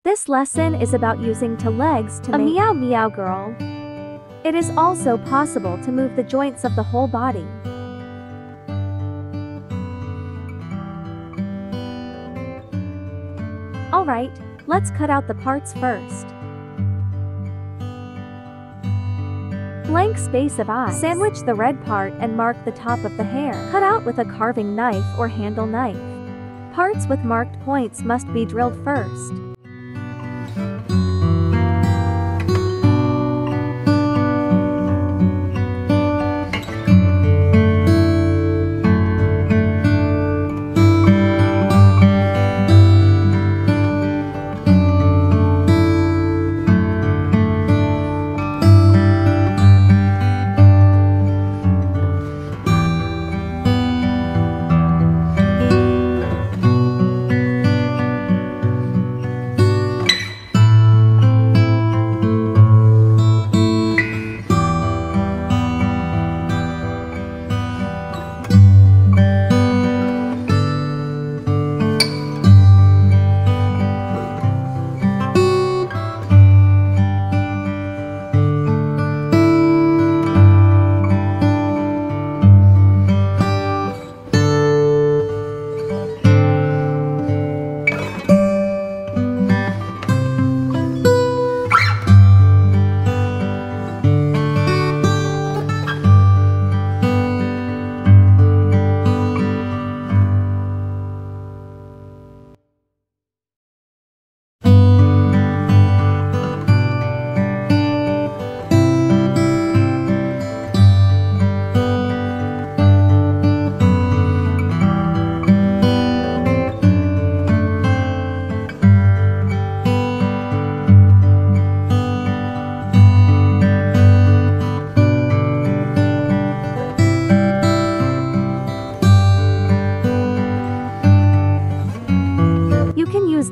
This lesson is about using two legs to make a meow meow girl. It is also possible to move the joints of the whole body. Alright, let's cut out the parts first. Blank space of eye. Sandwich the red part and mark the top of the hair. Cut out with a carving knife or handle knife. Parts with marked points must be drilled first.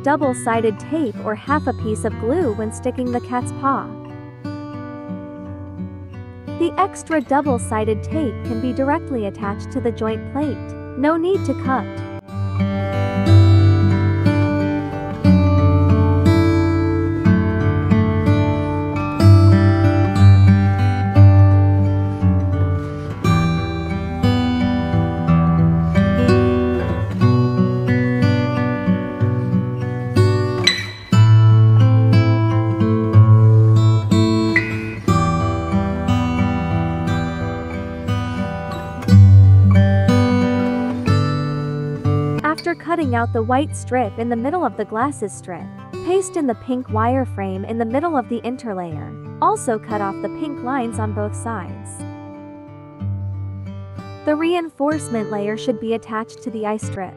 Double-sided tape or half a piece of glue when sticking the cat's paw. The extra double-sided tape can be directly attached to the joint plate. No need to cut. After cutting out the white strip in the middle of the glasses strip, paste in the pink wire frame in the middle of the interlayer. Also cut off the pink lines on both sides. The reinforcement layer should be attached to the eye strip.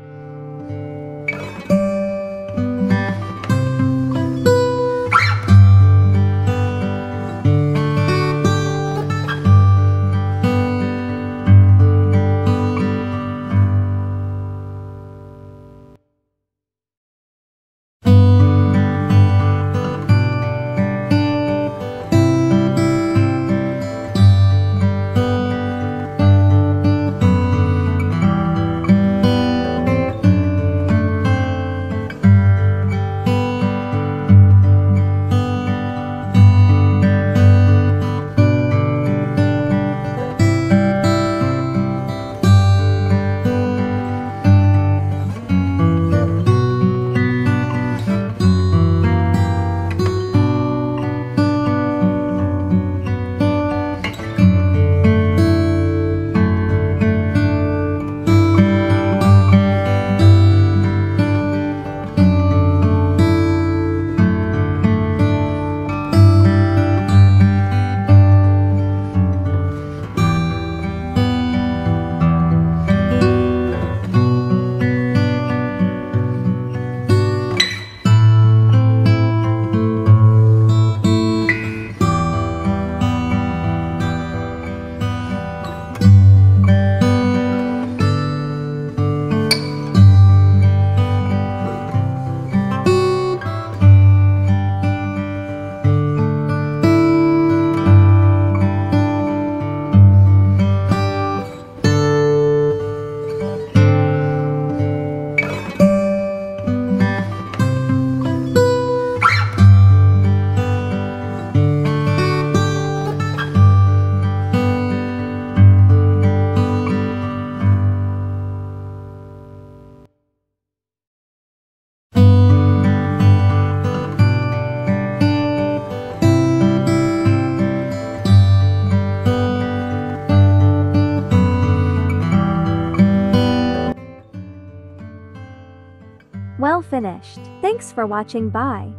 Well finished. Thanks for watching. Bye.